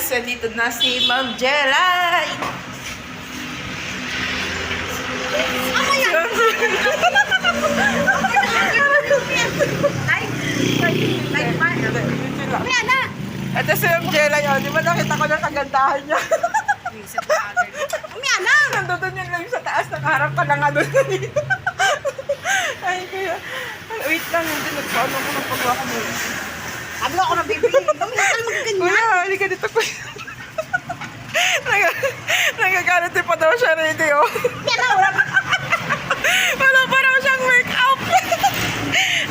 guys, nandito na si Ma'am Jelay. Ito si Ma'am Jelay, oh. Di ba nakita ko na kagandahan niya? Umiana! Nandun yun lang sa taas, nakaharap ka na nga doon dito. Ay, kaya, wait lang, hindi, nagpaano ko ng pagwa ko mo. Hablo ako ng bibili. Lumihan mo ganyan. Kuya, halika dito, kuya. Nagagalit pa daw siya, ready, oh. Wala pa raw siyang make-up.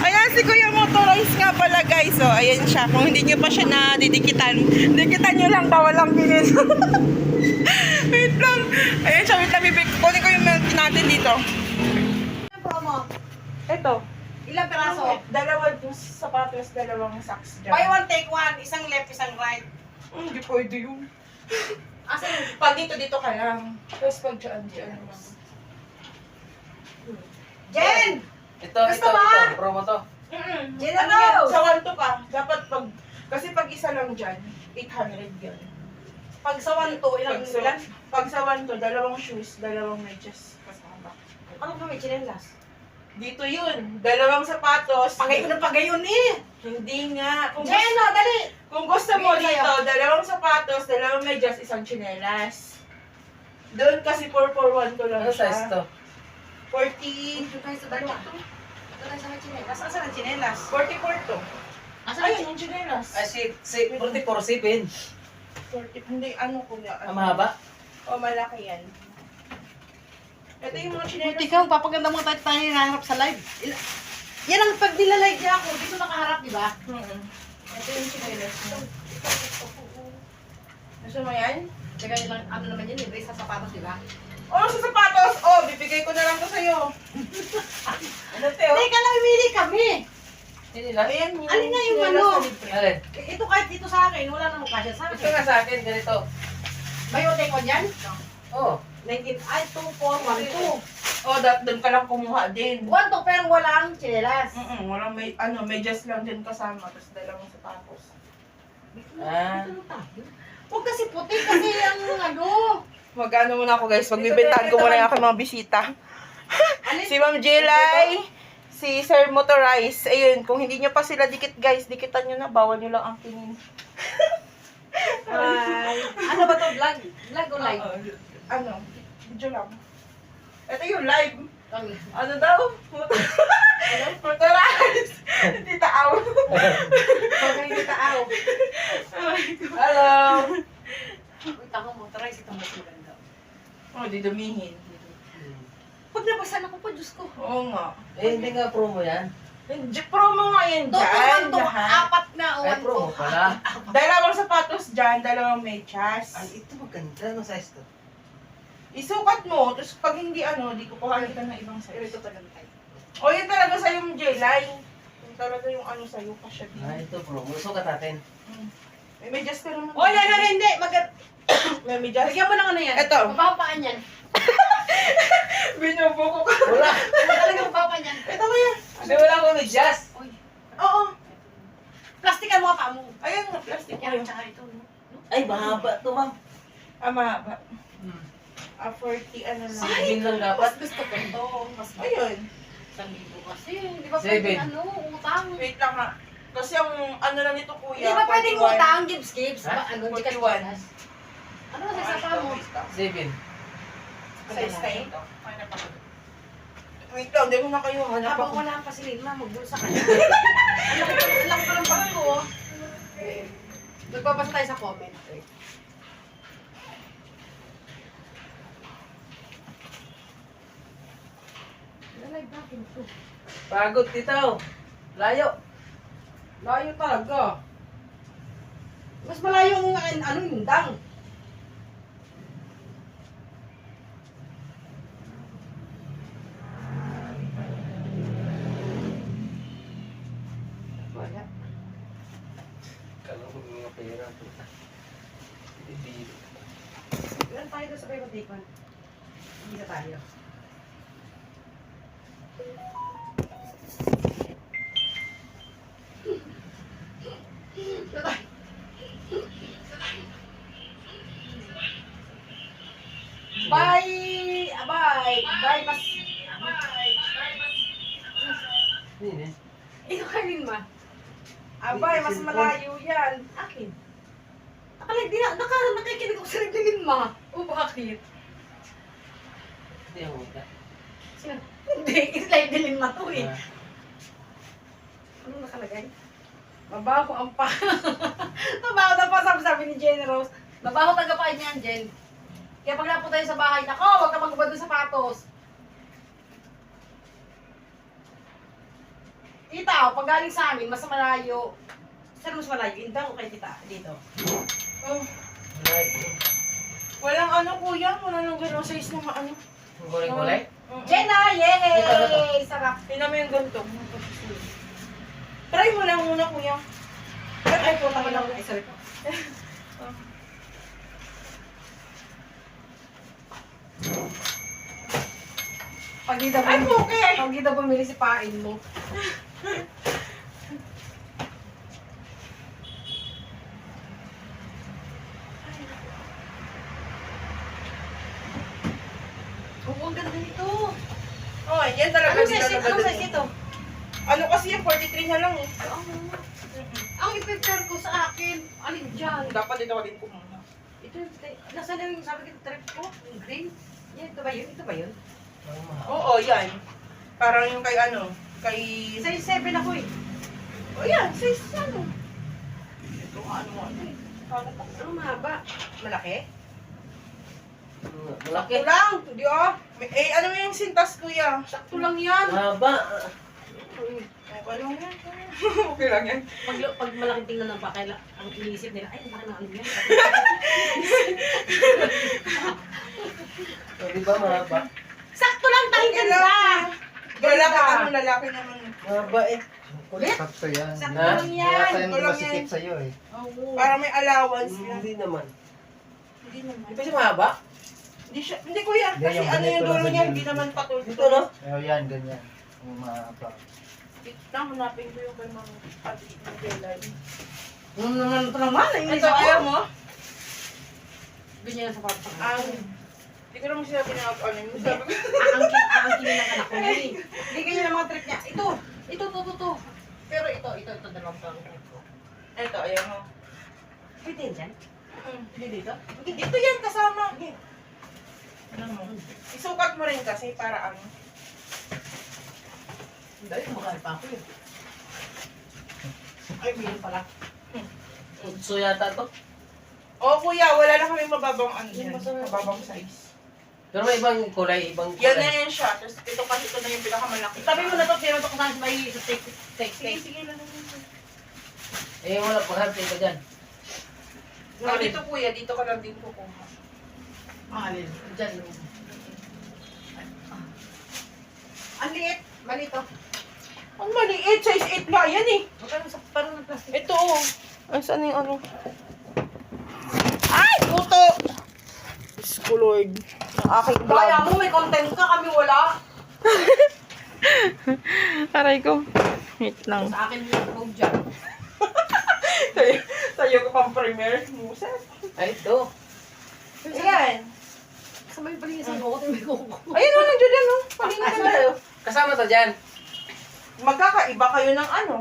Ayan, si Kuya Motorize nga pala, guys. So, ayan siya. Kung hindi nyo pa siya nadidikitan, dikitan nyo lang, bawal lang bilhin. Wait lang. Ayan siya, wait lang, bibig. Kunin ko yung milk natin dito. Ano promo? Ito. Ilang peraso? Dalawang sapatos, dalawang socks dyan. Buy one, take one. Isang left, isang right. Hindi pwede yun. Asan? Pag dito ka lang. Tapos pag dyan. Jen! Ito, Gusto ba? promo to. Jen, Ano ano? yan? Sa 1 to ka. Dapat pag, kasi pag isa lang dyan, 800 yan. Pag sa one to, ilang ilan? Pag sa 1 to, dalawang shoes, dalawang medyas kasama. Ano ba may chinelas? Dito yun. Dalawang sapatos. Pagay ko ng pagayon eh. Hindi nga. Kung, Jen, oh, dali! kung gusto mo Bigay dito, dalawang sapatos, dalawang medyas, isang tsinelas. Doon kasi 441 to lang Ano size to? 40, Ito tayo sa dalawa. Ito tayo sa may chinelas. Asan ang chinelas? 44 to. Asan Ayun, yung tsinelas. Ay, 44.7. 40, hindi, ano kuya. Ang mahaba? O, malaki yan. Ito yung mga tsinelas. Buti ka, papaganda mo tayo hinaharap sa live. Yan ang pag nilalive niya ako, dito nakaharap, di ba? Ito yung tsinelas mo. Gusto mo yan? Teka, ilang, ano naman yun, libre sa sapatos, di ba? Oh, sa sapatos! Oh, bibigay ko na lang to sa'yo. Ano, Teo? Teka lang, mamili kami. Hindi nila. Ayan, Alin nga yung tsinelas ano? na libre. Alin? Ito kahit dito sa akin, wala namang kasya sa Ito akin. nga sa akin, ganito. May hotel ko dyan? Oh. 19, ay, 2, 4, 1, 2. Oh, doon ka lang kumuha din. 1 to, pero walang chinelas. Walang may, medyas lang din kasama, tapos dalawang sapatos. Ah. Ano tayo? Huwag kasi puti, kasi ang ano. Mag-ano muna ako guys, magbibentahan ko muna yung aking mga bisita. Alin? Si Ma'am Jelay, si Sir Motorize. Ayun, kung hindi nyo pa sila dikit guys, dikitan nyo na, bawal nyo lang ang tingin. Ay, ano ba to? Vlog? Vlog o live? Ano? Video lang. Ito yung live. Kami. Ano daw? Motorize! Hindi taaw. Huwag kayo taaw. Hello! Uy, tama mo, try itong mas maganda. Oh, di dumihin. Pag nabasan ako pa, Diyos ko. Oo nga. Eh, hindi nga promo yan. Promo nga yan dyan. To, lahat. apat na o Ay, 1 promo to. pala. Dalawang sapatos dyan, dalawang medyas. Ay, ito maganda. Anong size to? Isukat mo, tapos pag hindi di kukuhaan kita ng ibang size. Ito talaga tayo. O, yun talaga sa'yo yung J-line. Yung talaga yung sa'yo, kasya din. Ah, ito promo. Sukat natin. May medyas ka naman. Oh, yan, hindi. May medyas. Lagyan mo ng ano yan. Ito. Mapapaan yan. Binubuko ka. Wala. Ano talaga mapapaan yan? Ito ba yan? Hindi, wala akong medyas. Uy, Oo. plastikan mo pa mo. Ayun nga, plastic ko Yan, yun. tsaka ito. No? Ay, mahaba to, ma'am. Mahaba. 40 lang. Sibin lang dapat. Mas gusto ko ito. Mas Ayun. 1,000 kasi. Di ba Seven. pwedeng utang? Wait lang nga. Kasi ang lang nito Di kuya. ba pwedeng 41. utang? Gibbs? Ha? Ano, di ka 41. Ano sa sapa mo? 7. Size na ito. Wait lang, di mo na kayo hanap Habang ako. wala ang pasilina, magbulsa ka na. Ang laki pa ng bag ko. Oh. Magbabasa tayo sa comment. Nalive natin ito. Pagod dito. Layo. Layo talaga. Mas malayo ang yung dang. Wala. Kala ko mga pera. Hindi. Ilan tayo doon sa Paymatikon? Hindi na tayo. Dahil mas... Hindi. Ito kanin ma. Abay, mas malayo yan. Akin. Nakikinig ako sa nagdilin ma. O bakit? Hindi ako wala. Sino? Hindi, slide dilin ma to eh. Ah, Ano nakalagay? Mabaho ang pa. Mabaho na pa sabi ni Jen Rose. Mabaho tagapain niyan, Jen. Kaya pag napunta tayo sa bahay, nako, huwag ka magbubad ng sapatos. Tita, pag galing sa amin, mas malayo. Saan mas malayo? Indang o kay tita? Dito. Oh, wala eh. walang ano kuya, wala nang gano'ng size na maano. Ang kulay-kulay? Jenna, yay! Sarap. Tingnan mo yung ganito. Try mo lang muna kuya. Ay, puta ka lang. Ay, sorry po. Pag di daw Ay, okay. pag di daw bumili si pain mo. Oo, ang ganda nito. Oh, yan talaga. Anong hindi size, talaga anong dun. size ito? Ano kasi yung 43 na lang eh. Ang i-prepare ko sa akin, alin dyan? Dapat dito ka din kumuha. Ito, nasa na yung sabi ko, trip ko, yung green. Yan, ito ba yun? Ito ba yun? Ang mahal. Oo, yan. Parang yung kay ano, kay... Size 7 ako eh. Oh, yan, size ano. Ito nga ano eh. Ano mahaba? Malaki? Malaki. Ito lang, hindi oh. Eh, ano yung sintas kuya? Sakto lang yan. Mahaba. Ano yan? Okay lang yan. Pag malaking tingnan ng bakay, ang iniisip nila, ay, baka na ano yan. So, di ba mahaba? Sakto lang tayo Okay ganda! lang. Lalaki, ano, lalaki naman. Mahaba eh. Kulit? Sakto yan. Sakto Ha? lang yan. Kaya tayo Walang masikip yan. sa'yo eh. Oo. Para may allowance yan. Hindi naman. Hindi naman. Di ba siya mahaba? Hindi siya, hindi kuya. Hindi, Kasi yung ano yung ganito dulo lang niya, ganyan. hindi naman patulog. Dito no? Oh, yan, ganyan. Yung mahaba. Lang, hanapin ko yung kay mga pati ng Jelay. Ano naman ito naman? Ito, ayaw mo? Ganyan ang sapatos sa Ang, hindi ko naman sinabi na ano yung sabi ko. Aangkin ng anak ko yun eh. Hindi ganyan ang mga trip niya. Ito. Pero ito, dalawang trip ko. Ito, ayaw mo. Pwede yan dyan? Hindi dito? Dito yan kasama. Ano mo? Isukat mo rin kasi para ano. Dahil mahal pa ako yun. Ay, million pala. Utso yata to. Oh kuya, wala na kami mababang ano yan. Yung masarap. Mababang size. Pero may ibang kulay, ibang Yan na kulay. yan siya. Tapos ito kasi ito na yung pinakamalaki. Tabi mo na to, pero ito kung saan may take. Sige lang naman. Eh, wala paghati ka dyan. No, dito kuya, dito ka lang din kukuha. Alin? Dyan. Ang liit. Mali to. Ang maliit, size 8 nga yan eh. Parang sa parang ng plastic. Ito oh. Ay, saan yung ano? Ay, puto! Diyos ko Lord. Ang aking Kaya vlog. mo, may content ka, kami wala. Aray ko. Wait lang. Sa akin yung vlog dyan. Sa'yo ko pang premiere. Musa. Ay, ito. Ayan. Sa may palisan ko, may kuko. Ayun o, nandiyan yan o. Palina ka na. Kasama to dyan. Magkakaiba kayo ng ano.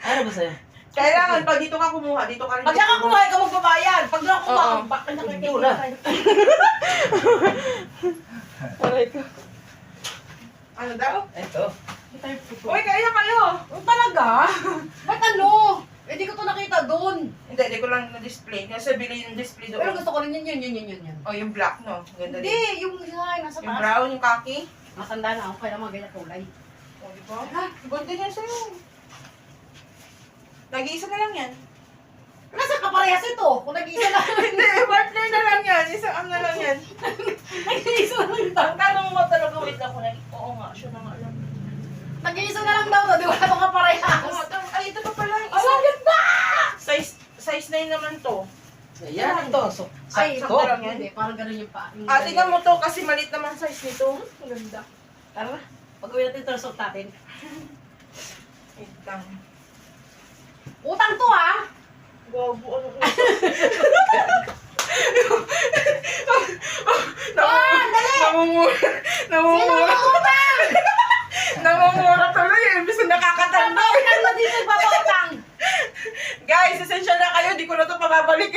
Ano ba sa'yo? Kailangan, pag dito ka kumuha, dito ka rin. Pag yan ka kumain ka magbabayad. Pag doon ako Oo. kumain, baka na Hindi wala. Aray ko. Ano daw? Ito. Uy, kaya kayo. Oh, talaga? Ba't ano? Eh, di ko to nakita doon. Hindi ko lang na-display. Kasi bili yung display Pero doon. gusto ko rin yun. Oh, yung black, no? Ganda Hindi, din. yung design, nasa Yung taas. brown, yung khaki. Matanda na ako, kaya mga ganyan kulay. Oh, di ba? Ganda yan sa'yo. Nag-iisa na lang yan. Nasa kaparehas ito? Kung nag-iisa lang. Hindi, partner na lang yan. Isang ano na lang yan. Nag-iisa lang ito. Ang tanong mo talaga, wait lang ko na. Oo nga, siya na nga lang. Nag-iisa na lang daw to, di ba ito kaparehas? Oo nga, ay, ito pa pala. Ay, ang ganda! Size 9 naman to. Ayan, ito. So, Ay, sakto. sakto lang yan. Hindi, parang ganun yung pa. Yung Ah, tingnan mo to kasi malit naman size nito. Ang ganda. Tara, pag-uwi natin ito, result natin. Wait lang. Utang to ha! Gago, ano ko. Ah, dali! Namumula babalik.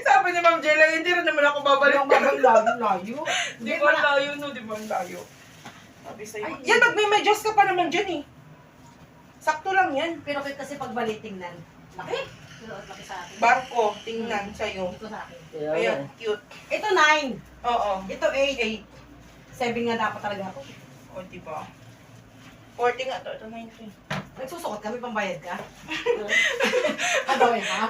Sabi ni Ma'am Jella, hindi rin naman ako babalik. Yung layo. Di ba ang layo, no? Di ba ang layo? Sabi sa'yo. Ay, Yan, magme-medyas ka pa naman dyan eh. Sakto lang yan. Pero kasi pag balik tingnan, laki. Pero laki sa akin. Barko, tingnan sa'yo. Ito sa akin. Kaya Ayan, nga. cute. Ito 9. Oo. Ito 8. 7 nga dapat talaga ako. O, di ba? 40 nga to. Ito 19. Nagsusukot kami, pambayad ka. Agawin ha?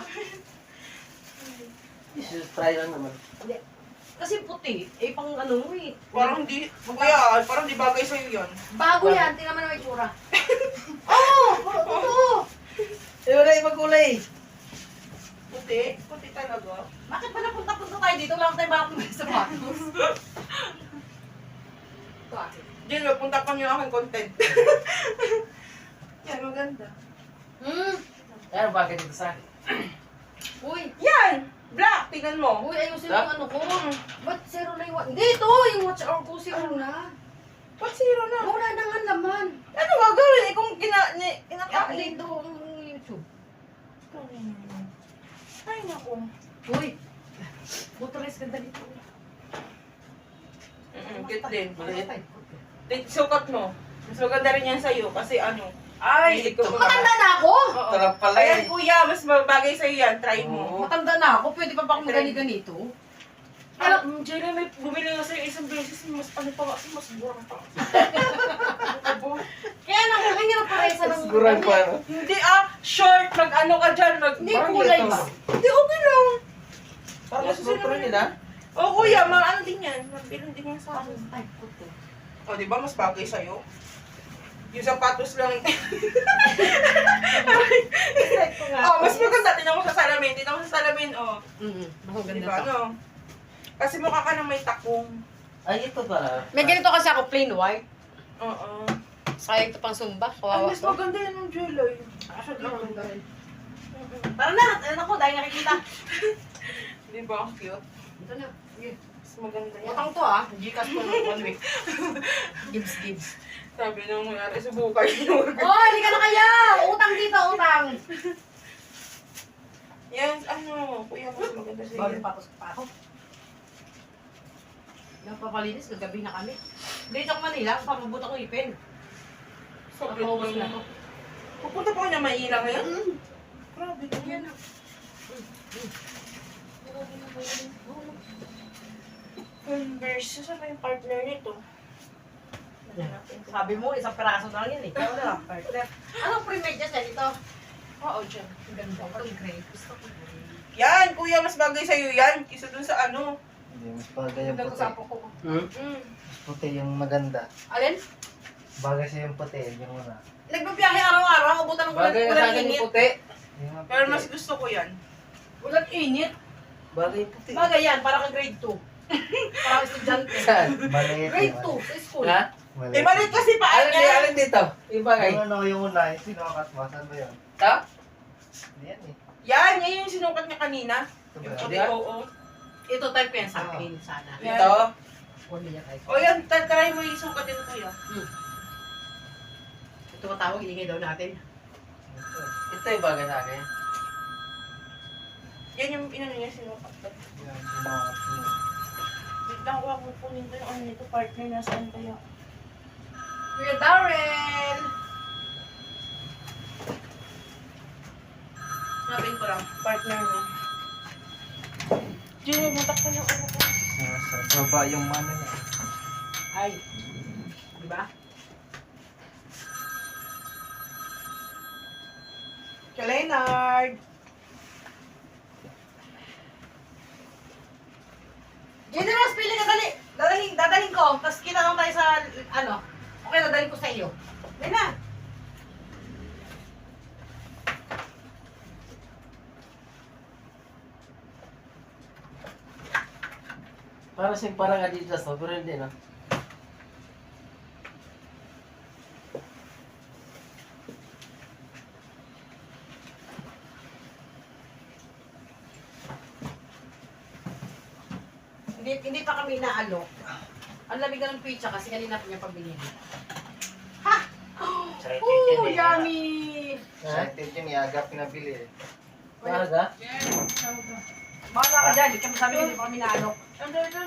Just try lang naman. Hindi. Kasi puti, eh pang ano mo eh. Parang di, kuya, parang di bagay sa'yo yan. Bago yan, tingnan mo na may tsura. Oo! Oo! Eh, wala ibang kulay. Puti? Puti talaga. Bakit ba napunta-punta tayo dito? Wala tayong bakit may sapatos. Ito akin. Diyan, magpunta pa niyo aking content. Yan, maganda. Ayan, bakit dito sa akin? Uy! Yan! Black, tingnan mo. Uy, ayusin mo yung ano ko. Ba't zero na yung Hindi, ito! Yung watch hour ko, zero na. Ba't zero na? Wala na nga laman. Ano gagawin? Eh, kung kinakain. I-update daw ang YouTube. Ay, naku. Uy! Motorized ganda dito. Cute din. Maliit. Sukat mo. Mas maganda rin yan sa'yo kasi ano. Ay, ito. Matanda na ako! Oo. Sarap pala Ayan, eh. kuya, mas bagay sa'yo yan. Try mo. Matanda na ako. Pwede pa ba akong ganito? Alam, Jelly, may bumili na sa'yo isang beses. Mas ano pa kasi, mas burang pa. Kaya nang ang hirap pa rin sa nang... Sigurang pa, no? Hindi short, mag-ano ka dyan, Hindi, Parang kulay ito. ba? Hindi, okay lang. Parang mas gusto rin nila. O kuya, ano din yan? Magbilang din yan sa akin. Type ko to. O, di ba, mas bagay sa'yo? Yung sapatos lang. Type ko nga. Oh, mas maganda. Tingnan mo sa salamin. Tingnan mo sa salamin, oh. Mas Di maganda ba, to. ano? Kasi mukha ka nang may takong. Ay, ito pala. May ganito kasi ako plain white. Oo. Sayang ito pang sumba. Ay, Kawawa mas ko. maganda yan ng jelly. Actually, maganda rin. Tara na! Ano ako? Dahil nakikita. Di ba, ang cute? Ito na. Sige. Mas maganda yan. Utang to ah. Gcash ko ng 1 week. Gibbs. Sabi nung nangyari sa bukay yun. Oh, hindi ka na kaya! Utang dito, utang! Yan, ano, kuya, mas maganda sa'yo. Bagay patos pa ako. Nagpapalinis, gagabi na kami. Dito ako Manila, papabuta ko ipin. Sobrang Papaubos na ako. Pupunta pa ko na Maynila ngayon? Grabe to. Yan na. Converse, saan ba yung partner nito? Sabi mo, isang peraso na lang yan eh. Kaya wala lang, partner. Anong pre-medyas yan ito? Oo, dyan. Ang ganda, parang gray. Gusto ko gray. Yan, kuya, mas bagay sa'yo yan. Kisa dun sa ano. Hindi, mas bagay yung Ganda ko puti. sa ko. Mas puti yung maganda. Alin? Bagay siya yung puti, yung una. Nagbabiyahe araw-araw, abutan ng Bagay na sa ulan akin init. yung puti. Yung mga Pero puti. mas gusto ko yan. Ulan init. Bagay yung puti. Bagay yan, parang ka grade 2. Parang estudyante. Saan? Maliit. Grade yung 2 sa school. Ha? Maliit. Eh, malit kasi pa Alin dito? niya. Alin dito? Yung bagay. Yung ano, yung una, yung sinukat mo, saan ba yun? Ito? Hindi yan eh. Yan yung sinukat niya kanina. Ito ba Yung yan? puti, Yan? oo. Ito type yan sa akin sana. Yan. Ito? Huwag niya type. O yan, try mo yung sukat din kuya. Ito matawag, ingay daw natin. Ito. Ito yung bagay sa akin. Yan yung inano niya sinukat. Yan, sinukat mo. Wait lang ko ako kunin ko yung ano nito, partner na saan kaya. Kuya Darren! Hanapin ko lang, partner niya. Diyan, matak ko yung ano ko. Sa baba yung ano niya. Ay. Diba? Kay Leonard! Generous, pili ka dali! Dadalhin ko, tapos kita lang tayo sa, ano, okay, dadalhin ko sa iyo. Dali na! Parang Adidas to, pero hindi no. Hindi pa kami naalok. Ang lamig na ng pizza kasi kanina pa niya pabinili. Ha! Excited Oh, yun eh. yummy! Excited yun, iaga pinabili eh. Maaga? Bahala ka dyan. Hindi ka masabi hindi pa kami naalok. Ano na?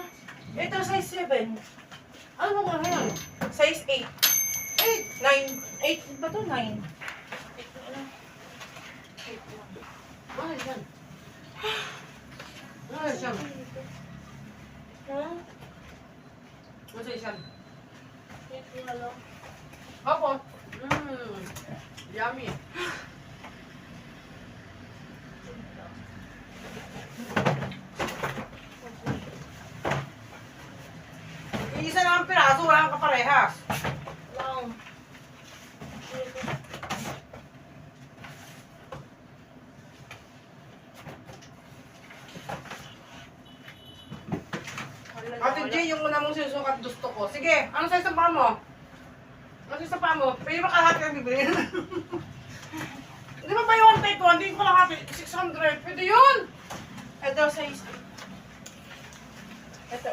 Ito, size 7. Ano nga ngayon? Size 8. 8, 9. 8 ba to? 9. Ano yan? Ano yan? Huh? Ano yan? Opo. Yummy. Isa lang ang piraso, walang kaparehas. Lang. Ate J, yung una mong sinusukat gusto ko. Sige, ano size ng paa mo? Ano size ng paa mo? Pwede ba kalahati ang bibili? Hindi ba ba yung 1 Hindi ko kalahati. 600. Pwede yun! Ito, size 8. Ito.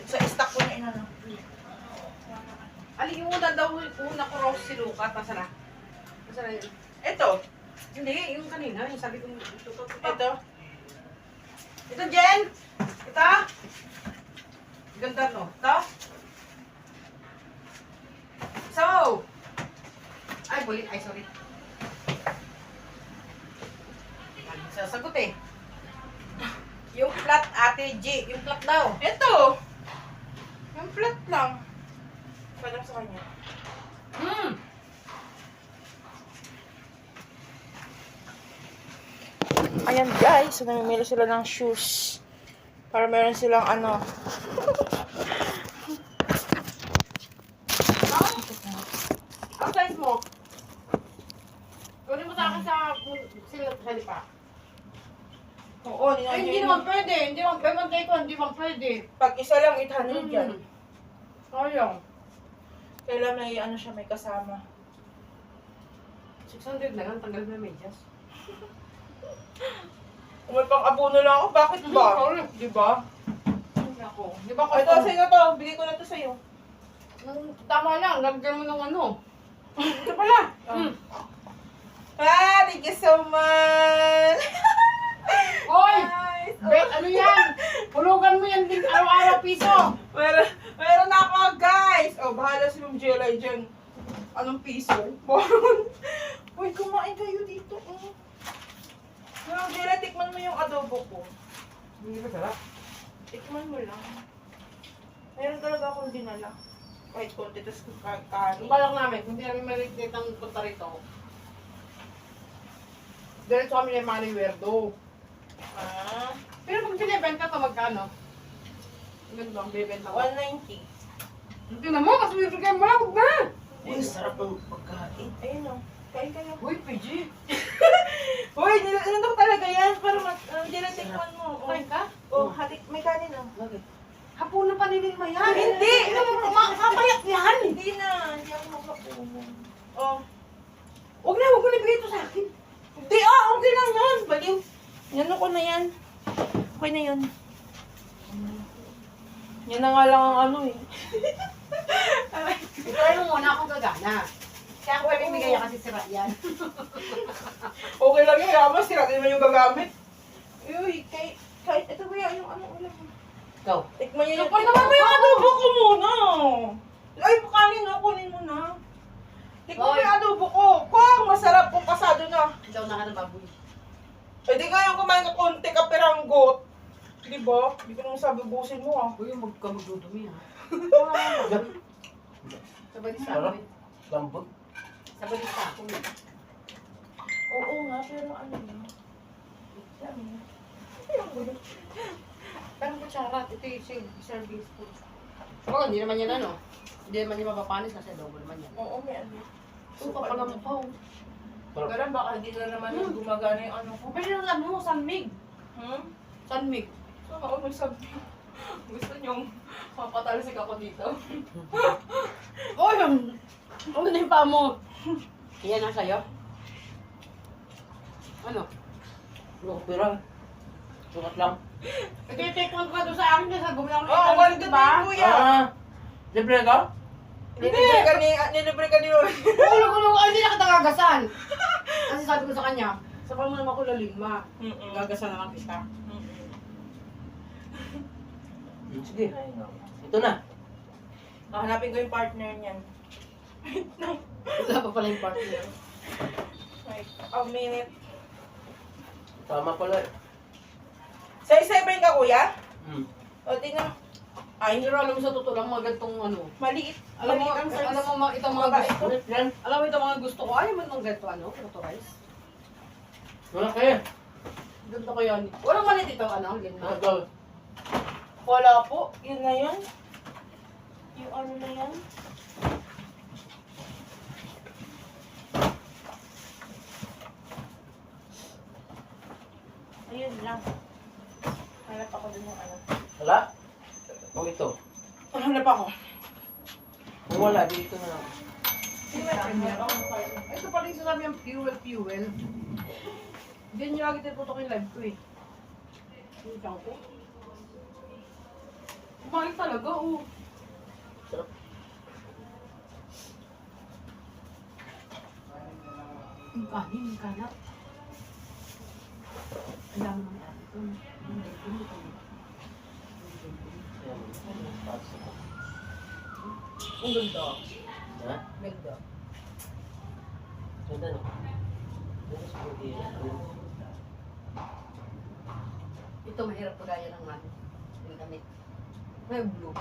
Sa stock ko na inano. Ali, yung una daw, una ko raw sinukat. Nasa na? Nasa na yun? Ito. Hindi, yung kanina. Yung sabi ko, ito. Ito. Ito, Jen! Ito? Ganda, no? Ito? So! Ay, bulit. Ay, sorry. Sasagot eh. Yung flat, Ate G. Yung flat daw. Ito. Yung flat lang. Palang sa kanya. Ayan guys, so namimili sila ng shoes. Para meron silang ano. Ang size mo? Kunin mo sa akin sa lipa. Oo, Ay, hindi naman pwede. Hindi naman pwede. Mantay ko, hindi naman pwede. Pag isa lang 800 yan. Sayang. Kailan may ano siya, may kasama. 600 na lang, tanggal mo yung medyas. Kung may pang-abono lang ako, bakit ba? Sorry. Di ba? Ako. Di ba Ito, sa'yo to. Bigay ko na to sa'yo. Tama lang, lagyan mo ng ano. Ito pala. Ah, thank you so much! Hoy! Guys, Bet, ano yan? Hulugan mo yan din araw-araw piso. meron na ako, guys! Oh, bahala si Ma'am Jelay dyan. Anong piso? Baron. Uy, kumain kayo dito. Oh. Ma'am Jelay, tikman mo yung adobo ko. Hindi ba sarap? Tikman mo lang. Meron talaga akong dinala. Kahit konti, tapos kanin. Ang balak namin, kung hindi namin malignet ang punta rito. Diretso kami na Manny Werdo. Ah, Pero pag binibenta to, magkano? Ganun ba ang binibenta mo? 190. Hindi na mo, kasi bibigyan mo lang, huwag na! Uy, sarap ng pagkain. Ayun o. Kain kayo. Uy, PG! Uy, nilantok talaga yan. Para Jelay, tikman mo. Oh, Kain ka? oh hatik, may kanin oh. Bakit? Hapunan pa nilin mo yan! Hindi! Makapayak yan! Hindi na. Hindi ako makapuno. Oh. Huwag mo nabigay ito sa akin! Hindi okay lang yan. Baliw. Yan ko na yan. Okay na yun. Yan na nga lang ang ano eh. Ito ay muna akong gagana. Kaya ako pwede bigay yan kasi sira yan. Okay lang yan. Kaya sira din naman yung gagamit. Uy, kahit ito ba yan yung ano ulam mo? Ikaw? Tikman niyo Tikman naman mo yung adobo ko muna. Ay, kanin na. Kunin mo na. Tikman mo Hoy. yung adobo ko. Kung masarap kung pasado na. Ikaw na ka ng baboy. Pwede nga yung kumain ka konti ka peranggot. Di ba? Hindi ko naman sabi busin mo ah. Uy, magdudumi ha. Sabay sa Sarap. akin. Lambot. Sabay sa akin. Oo nga, pero ano yun? Yan eh. Pero kutsara, ito yung serving spoon. Oo, hindi naman yan ano. Hindi naman yung mapapanis kasi double naman yan. Oo, may ano. Oo, kapala mo pa. Sarap. Pero baka hindi na naman gumagana yung ano ko. Pwede na lang mo, sanmig. Sanmig. So, ako magsabi. Gusto niyong mapatalsik ako dito. Oh, yung... Ano na yung paa mo? Yan na sa'yo. Ano? Opera. Sukat lang. Nag-take one ka doon sa akin kasi gumila ko Oo, ng wala ito, din diba? kuya. Libre ka? Nilibre ka ni Mami. Ulo ko nung, ay, hindi na kita gagasan. Kasi sabi ko sa kanya, Sabaw mo naman ko lalima. Mm-mm. Gagasa na lang kita. Mm-mm. Sige. Ito na. Hanapin ko yung partner niyan. Wala pa pala yung partner. Wait, a minute. Tama pala. Size 7 ka, kuya? Hmm. O, tingnan. Ay, hindi rin alam mo sa totoo lang mga ganitong ano. Maliit. Alam mo, Maliit ang size. alam mo itong mga Babae. gusto. Ulit yan. Alam mo itong mga gusto ko. Ayaw mo itong ganito ano, motorized. Wala kaya. Ganito ko yan. Walang malit ito, ano, ganyan. Ito. Wala po. Yun na yun. Yung ano na yan. Ayun lang. Hanap ako dun yung ano. Wala? O ito. Hanap ako. Kung wala, dito na lang. Ito pala yung sinabi yung fuel. Hindi nyo lagi tinututok yung live ko eh. Yung tiyang ko. Mahal talaga, oh. Sarap. Yung kanin, yung kanap. Ang dami ng ito. Ayan. Pasok. Ang ganda. Ha? Ganda. Ganda no? Ganda sa pagkira. Ito mahirap pagaya ng ano. Yung damit. May blue.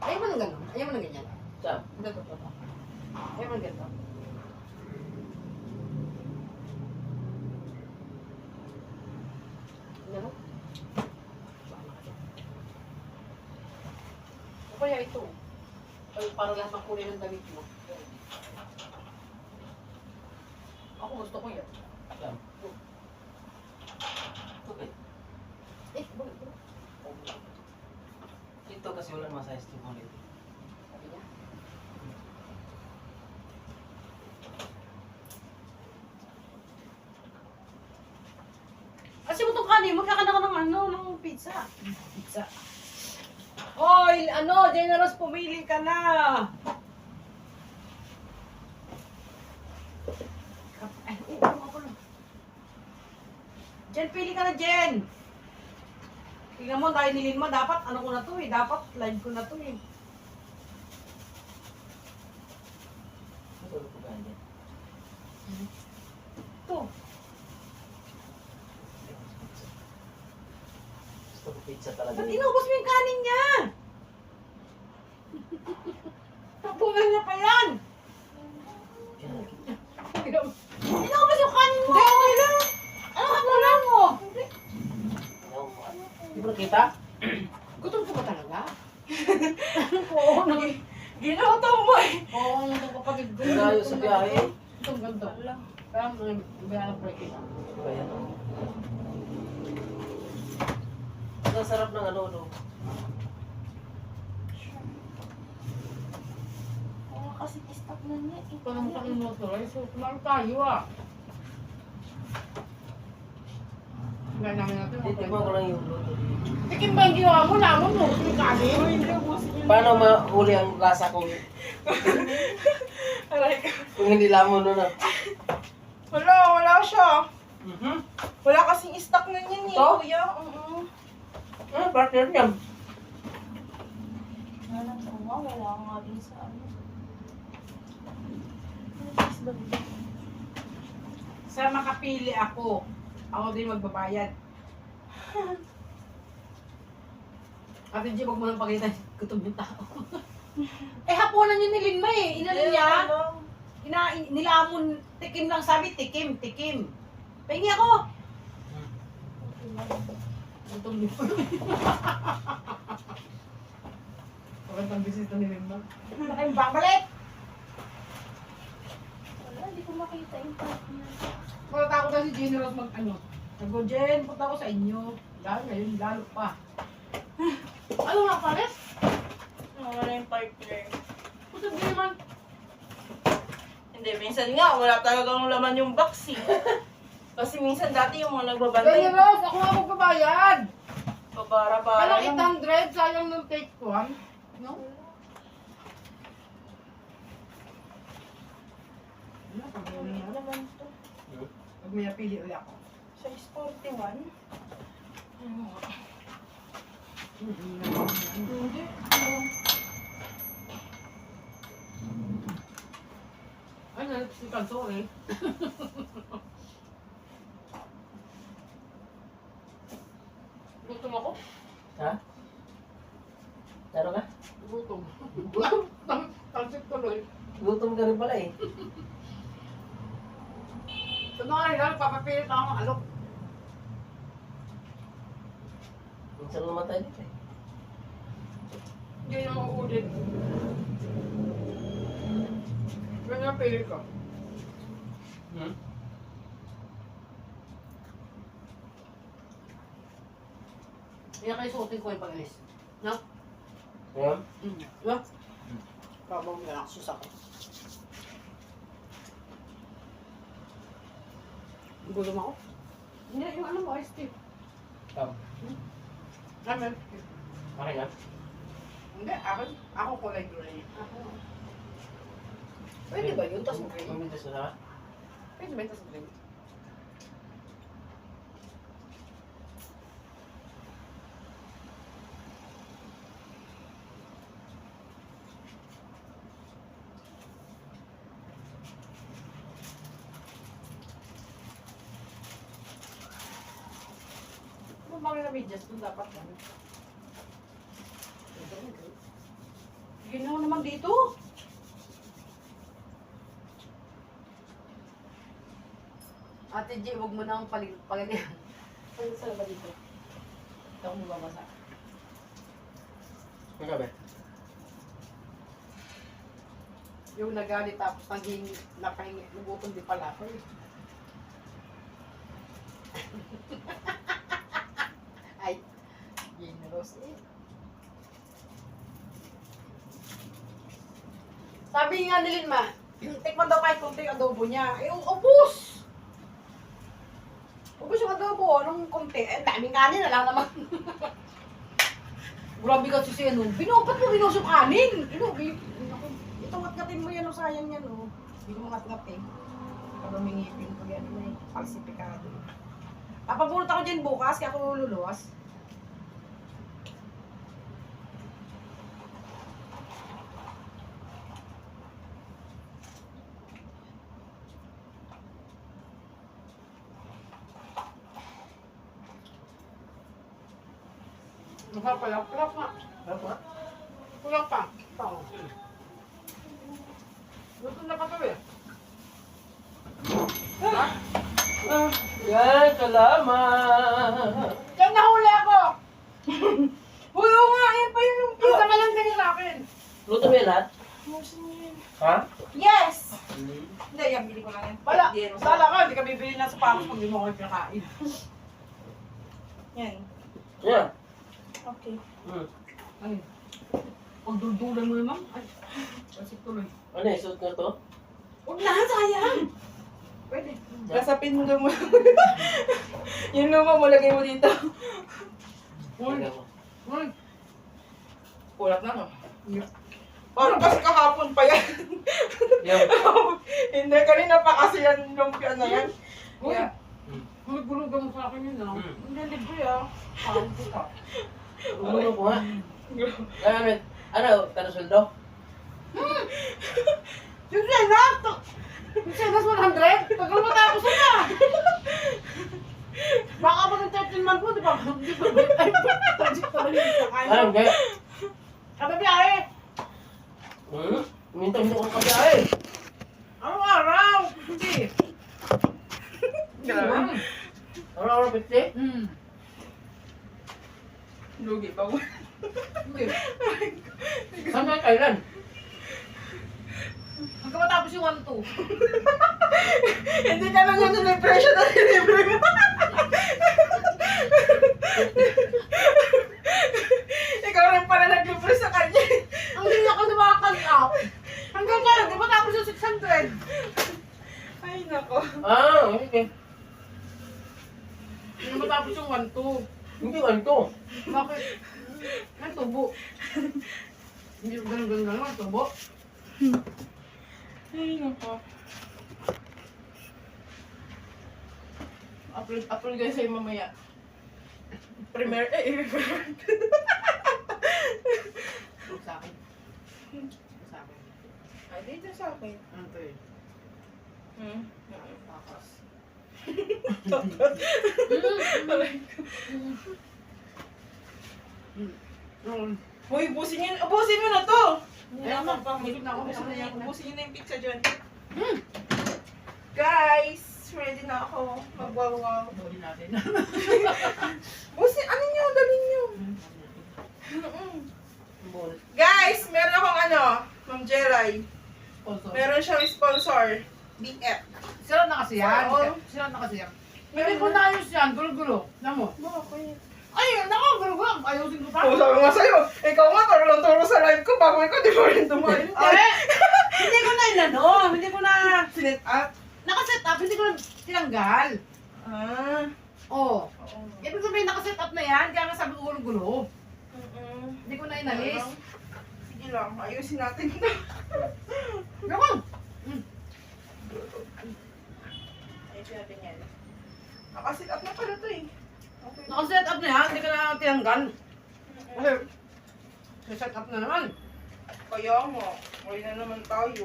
Ayaw mo ng gano'n? Ayaw mo ng ganyan? Saan? Ito. Ayaw mo ng ganito? Ano? O kaya ito? Ay, para lahat ng kulay ng damit mo. Ako gusto ko yan. Saan? Okay. Eh, bakit ito? Ito kasi wala naman sa ST ulit. Sabi niya. Kasi mo itong kanin, magkakana ka ng ano, ng pizza. Pizza. Hoy, ano, Generous, pumili ka na. Ay, ako lang. Jen, pili ka na, Jen. Tingnan mo, dahil nilin mo, dapat ano ko na to eh. Dapat live ko na to eh. Ito ko ganyan. Ito. Gusto ko pizza talaga. Ba't inubos mo yung kanin niya? Napunan niya pa yan. Yan. Inubos yung kanin mo. Hindi, okay lang. Ano hapunan mo? Di ba kita? Gutom ka ba talaga? Oo, Ginutom mo eh. Oo, ang kapatid ko. Layo sa biyahe. Itong ganito. Kaya bayan ng break it. Bayan o. Ang sarap ng ano. Wala kasi stock na niya. Parang sa akin mo ito, right? So, kumain tayo ah. Ngayon namin natin. Titikman ko lang yung luto. Tikim ba yung ginawa mo? Lamon mo. Gusto yung kanin? Paano mahuli ang lasa kung Aray ko. kung hindi lamon nun ah? Wala siya. Mhm. Wala kasing stock na niyan eh, Ito? kuya. Oo. Partner niya. Wala ko nga, wala nga din sa ano. Sa makapili ako, ako din magbabayad. Ate G, wag mo nang pakita gutom yung tao. Eh, hapunan yun ni Linma eh. Inalin niya. Nilamon, tikim lang sabi, tikim. Pahingi ako. Gutom niyo. Pagkatang bisita ni Linma. Bakit balik? Wala, hindi ko makita yung partner. Pagkatako na si Generous mag-ano. Sabi ko, Jen, punta ko sa inyo. Lalo ngayon, lalo pa. Ano nga, pares? Wala yung partner. Punta din naman. Hindi, minsan nga, wala talagang laman yung box eh. Kasi minsan dati yung mga nagbabantay, Generous, ako nga magbabayad. pabara-bara Kailang lang. 800, sayang ng take 1. No? Ano, pag may Ano naman to? pag may napili ulit ako. Size 41. Ano nga? Hindi. Ay, nalipsikan, sorry. Gutom ako. Ha? Ano ka? Gutom. Tansip tuloy. Gutom ka rin pala eh. Sa mga lang, papapilit ako ng alok. Minsan namatay dito eh. Hindi na mauulit. Ganyan pilit ko. Hmm? Kaya kayo suotin ko yung pag-alis. No? Ngayon? Diba? Pabang na lang, sus ako. Gutom ako. Hindi, yung ano mo, iced tea. Amen. Okay na? Hindi, ako kulay gray. Pwede ba yun? Tas gray? Kumitas na ka? Pwede ba yun? Tas gray? Kung bakit na medyas, kung dapat lang. Ginawa naman dito. Ate G, huwag mo na akong pagalihan. Ano sa ba dito? Ito akong babasa. Ano ka ba? Yung nagalit tapos naghingi, napahingi, nagutom din pala ako eh. Ay, generous eh. Sabi nga ni Linma, tikman daw kahit konti yung adobo niya. Eh, ubus! Ubus yung adobo, anong konti? Eh, daming kanin na lang naman. Grabe ka si ano. Ba't mo binus yung kanin? Ito ngat-ngatin mo yan o sayang yan o. Hindi mo ngat-ngat eh. Pagmamingipin ko yan eh. Falsifikado. Papabunot ako dyan bukas, kaya ako luluwas. Kulak na. Ano? Kulak pa. Tao. Gusto na pa to eh. Ha? Yan, salamat! Diyan nahuli ako! Hulo nga, yan pa yung pizza ka lang din sa akin. Luto mo yan lahat? Ha? Yes! Hmm. Hindi, yan, bili ko lang yan. Wala, Hindi, ano, sala ka, hindi ka bibili ng sapatos pag di mo kayo pinakain. Yan. Yan. Okay. Hmm. Ay, pag duldulan mo naman, ay, kasi tuloy. Ano eh, suot na to? Huwag na, sayang! Pwede. Kasapin mo mo. Yung luma mo, lagay mo dito. Uy, Lagyan mo. uy. Kulat na, no? Parang kasi kahapon pa yan. Yan. Hindi, kanina pa kasi yan lumpia na yan. Uy, Kaya, gulugan mo sa akin yun, ah. Hmm. Hindi, libre, ah. Parang kita. Ano po ha? Ano, tanong-suldo? Yung senas! Yung senas 100? Tagal mo tapos na! Baka pag ang 13 month mo, di ba? Di ba? Ay, tajik talaga yung Ano, kakain. hindi. Kada biyahe! Minta mo kong kabiyahe. Araw-araw! Hindi. grabe. Araw-araw, 50? Hmm. Lugi pa mo. Hindi. Saan kayo kailan? Hanggang matapos yung 1-2. Hindi ka na yun yung presyo na delivery mo. Ikaw rin pala nag-libre sa kanya. Ang hindi ako nakakal-up. Hanggang kaya, di ba tapos yung 600? Ay, nako. Ah, okay. Hindi matapos yung 1-2. Hindi man to. Bakit? Ay, tubo. Hindi ganun-ganun lang, tubo. Ay, nako. Upload guys sa'yo mamaya. Premiere, Sa akin. Sa akin. Ay, dito sa akin. Ano to eh? Hmm? Takas. Hoy, ubusin mo na to! Ayun na, Ubusin na ako. nyo na yung pizza dyan. Guys, ready na ako. Magwawaw. Buhin natin. Busin, ano nyo? Dalhin nyo. Ball. Guys, meron akong Ma'am Jeray. Sponsor. Meron siyang sponsor. BF. Sira na kasi yan. Oo. Sira na kasi yan. Hindi ko naayos yan. Gulo-gulo. Alam mo? Bakit? Ay, nako, gulo-gulo. Ayusin ko pa. Oo, sabi nga sa'yo, ikaw nga, turo sa live ko, bago ikaw, di mo rin dumain. Hindi ko na inano. Hindi ko na sinet up. Nakaset up. Hindi ko na tinanggal. Ah. Oo. Oo. Ibig sabihin, nakaset up na yan. Kaya nga sabi ko gulo-gulo. Hindi ko na inalis. Sige lang, ayusin natin ito. Gawang! Ayusin natin yan. Nakasit up na pala ito eh. Okay. Nakaset up na yan. Hindi ko na tinanggal. Kasi set up na naman. Kaya mo, may na naman tayo.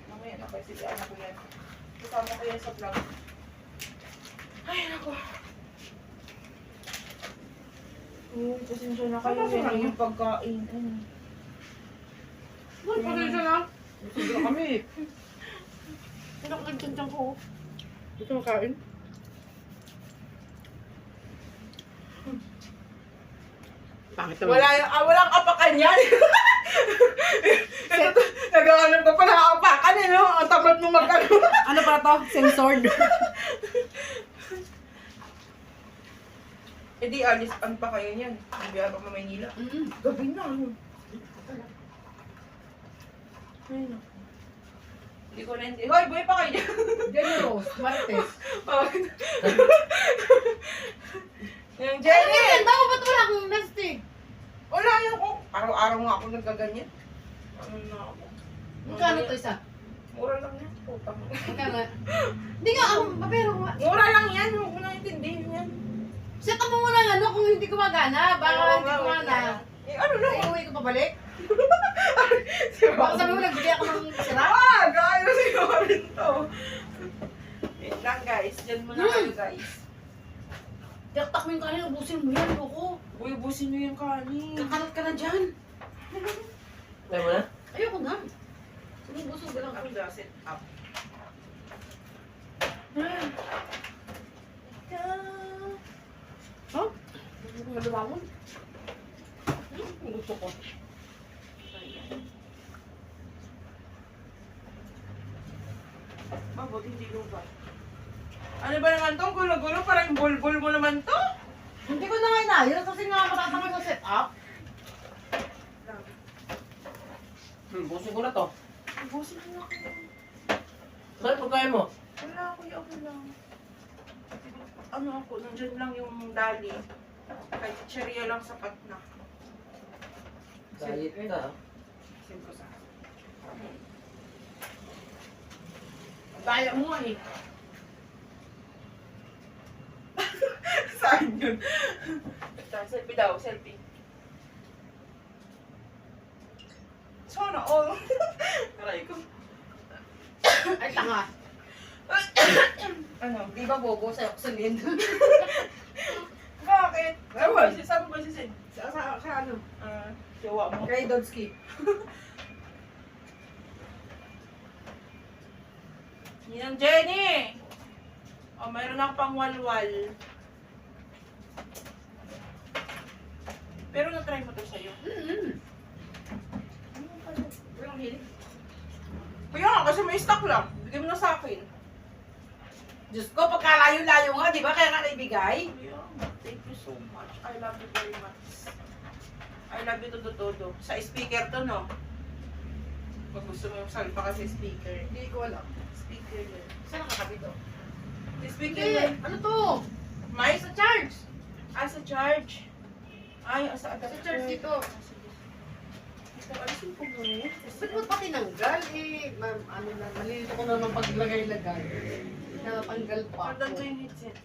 Mamaya na kasi ano ko yan. Kasama ko yan sa vlog. Ay, naku. Uy, pasensya na kayo. Ano ba Yan yung pagkain. Pasensya na. Siguro kami. Ano ko nagtantang ko? Ito makain. Pangit naman. Walang apakan yan. Ito, naghahanap ka pa ng apakan eh, no? Ang tamad mo magkano. Ano pa to? Censored. Eh di, alis, ano pa kayo niyan? Bibiya pa Maynila. Gabi na. Ay, no. Hindi ko na hindi. Hoy, buhay pa kayo dyan. Generous. Martes. Bakit? Yung Ay, Jenny! yan. Bakit ba't wala akong nestig? Wala yung ko. Araw-araw nga ako nagaganyan. Ano na ako? Magkano to isa? Mura lang yan. Putang. Magkano? Hindi nga, ako, papero nga. Mura lang yan. Huwag mo nang intindihin yan. Set up mo muna ng ano kung hindi gumagana. Baka Oo, hindi nga, wait gumana. lang. Eh, ano lang? Ay, uwi ko pabalik. Si Baka sabi mo, nagbigay ako ng sira. Ah! Gaya si Marin to. Wait lang guys. Diyan muna kayo guys. Yaktak mo yung kanin, ubusin mo yan. Loko. Uy, busin nyo yung kanin. Kakalat ka na dyan. Kaya mo na? Ayoko na. Sumubusog ka lang ako. Ang set up. Ha? Hindi ko malumangon. Ang gusto ko. Mabot, hindi lubat. Ano ba naman to? Gulo-gulo, parang bulbul mo naman to. Hindi ko na nga inayos kasi nga matatangal sa set up. Busin ko na to. Busin mo na kayo. Saan pagkain mo? Wala ako, ako lang. Ano ako, nandyan lang yung dali. Kahit chicheria lang sapat na. Diet ka. Sim ko sa Daya mo nga eh. Saan yun? Selfie daw, selfie. Sana all. Aray ko. Ay, tanga. Ano? Di ba bobo sa oxylin? Bakit? Ewan. Saan ba si Sid? sa ano? Jowa mo. Kay Dodski. Yan, Jenny! Oh, mayroon ako pang walwal. Pero na-try mo to sa'yo. Pero ang hilig. Kaya nga, kasi may stock lang. Bigay mo na sa akin. Diyos ko, pagkalayo-layo nga, di ba? Kaya nga naibigay. Yeah, thank you so much. I love you very much. I love you todo-todo. Sa speaker to, no? Pag gusto mo yung salpa kasi speaker. Hindi ko alam. Speaker yun. Saan nakakabit to? Speaker Hindi, yun. ano to? May Sa charge. sa charge. Ay, sa adapter. Sa charge dito. Sige. Ito, alisin ko muna yun. Ba't mo pa tinanggal? Eh, ano na, malilito ko naman paglagay-lagay. Natanggal pa Nandun ako. ko yung headset.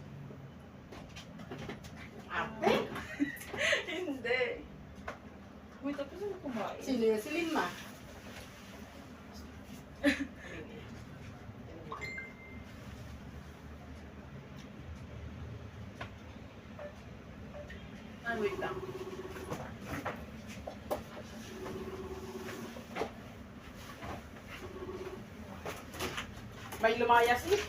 Ate? Hindi. Uy, tapos ano kumain? Si Lima. Ah, wait lang. May lumayas eh.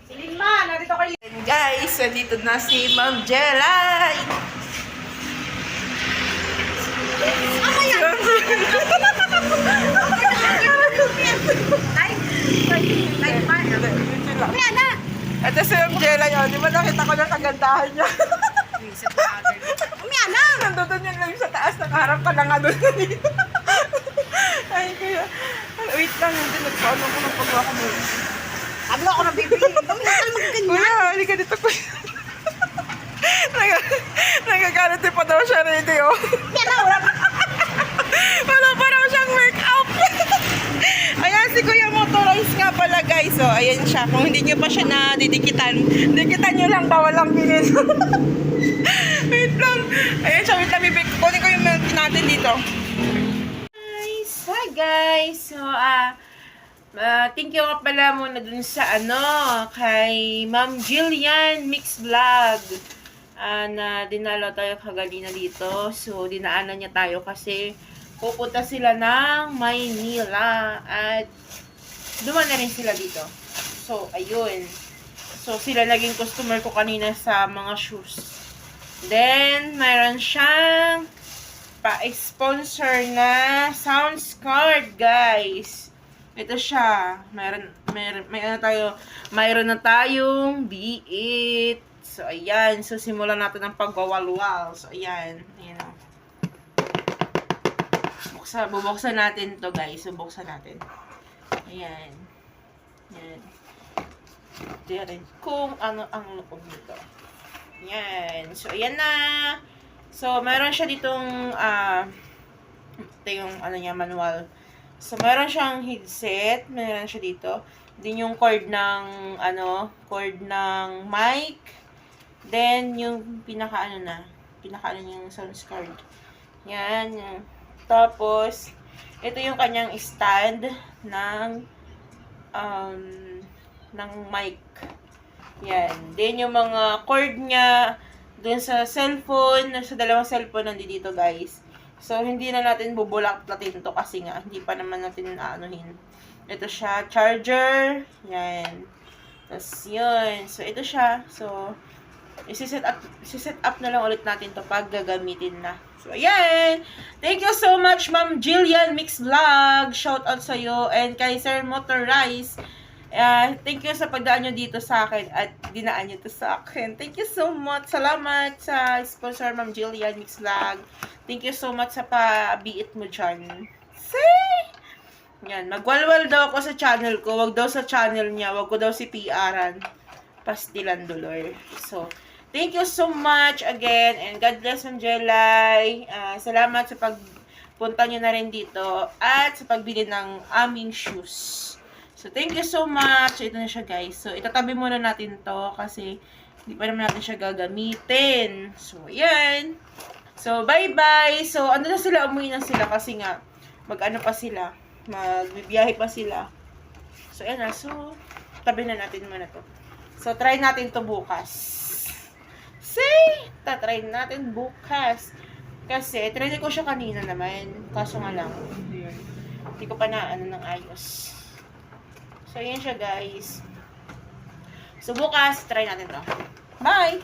Si Lima, narito kay And guys, nandito na si Ma'am Jelay! Ito si Ma'am Jelay, oh. Di ba nakita ko ng kagandahan niya? Umiana! Nandun yung lang sa taas, nakaharap ka na nga doon. Ay, kaya... Wait lang, hindi. Nagpaano ko ng pagwa ko doon. Hablo ako ng bibili. Tumigal mo ganyan. Kuya, hindi ka dito, kuya. Nagagalit pa daw siya ready, oh. Wala pa raw siyang make-up. Ayan, si Kuya Motorize nga pala, guys. So, ayan siya. Kung hindi nyo pa siya nadidikitan, dikitan nyo lang, bawal lang bilhin. Wait lang. Ayan siya, wait lang, bibig. Kunin ko yung milk natin dito. Guys, hi guys. So, thank you nga pala muna dun sa kay Ma'am Jillian Mix Vlog. Na dinalo tayo kagalina dito. So, dinaanan niya tayo kasi pupunta sila ng Maynila at dumaan na rin sila dito. So, ayun. So, sila naging customer ko kanina sa mga shoes. Then, mayroon siyang pa-sponsor na sounds card, guys. Ito siya. Mayroon na tayong B8. So, ayan. So, simulan natin ang pagwawalwal. So, ayan. Ayan o. Bubuksan natin to, guys. Bubuksan natin. Ayan. Ayan. Ayan. Kung ano ang loob nito. Ayan. So, ayan na. So, meron siya ditong, ito yung, niya, manual. So, meron siyang headset. Meron siya dito. Din yung cord ng, cord ng mic. Then, yung pinaka yung sounds card. Yan. Tapos, ito yung kanyang stand ng mic. Yan. Then, yung mga cord niya, dun sa cellphone, sa dalawang cellphone nandito, guys. So, hindi na natin bubulak-platin to kasi nga, hindi pa naman natin aanuhin. Ito siya, charger. Yan. Tapos, yun. So, ito siya. So, isi-set up na lang ulit natin to pag gagamitin na. So, ayan. Thank you so much, Ma'am Jillian Mix Vlog. Shout out sa iyo. And kay Sir Motorize. Thank you sa pagdaan nyo dito sa akin at dinaan nyo to sa akin. Thank you so much. Salamat sa sponsor, Ma'am Jillian Mix Vlog. Thank you so much sa pa-biit mo dyan. See? Yan. Magwalwal daw ako sa channel ko. Wag daw sa channel niya. Wag ko daw si PR-an. Pastilan Dolor. So, thank you so much again. And God bless, Ma'am Jelay. Salamat sa pagpunta nyo na rin dito. At sa pagbili ng aming shoes. So, thank you so much. Ito na siya, guys. So, itatabi muna natin to kasi hindi pa naman natin siya gagamitin. So, yan. So, bye-bye. So, ano na sila? Umuwi na sila kasi nga, mag-ano pa sila. Magbibiyahe pa sila. So, yan na. So, tabi na natin muna to. So, try natin to bukas. See? Tatry natin bukas. Kasi, try ko siya kanina naman. Kaso nga lang, yun. Hindi ko pa na, ng ayos. So, yan siya, guys. So, bukas, try natin to. Bye!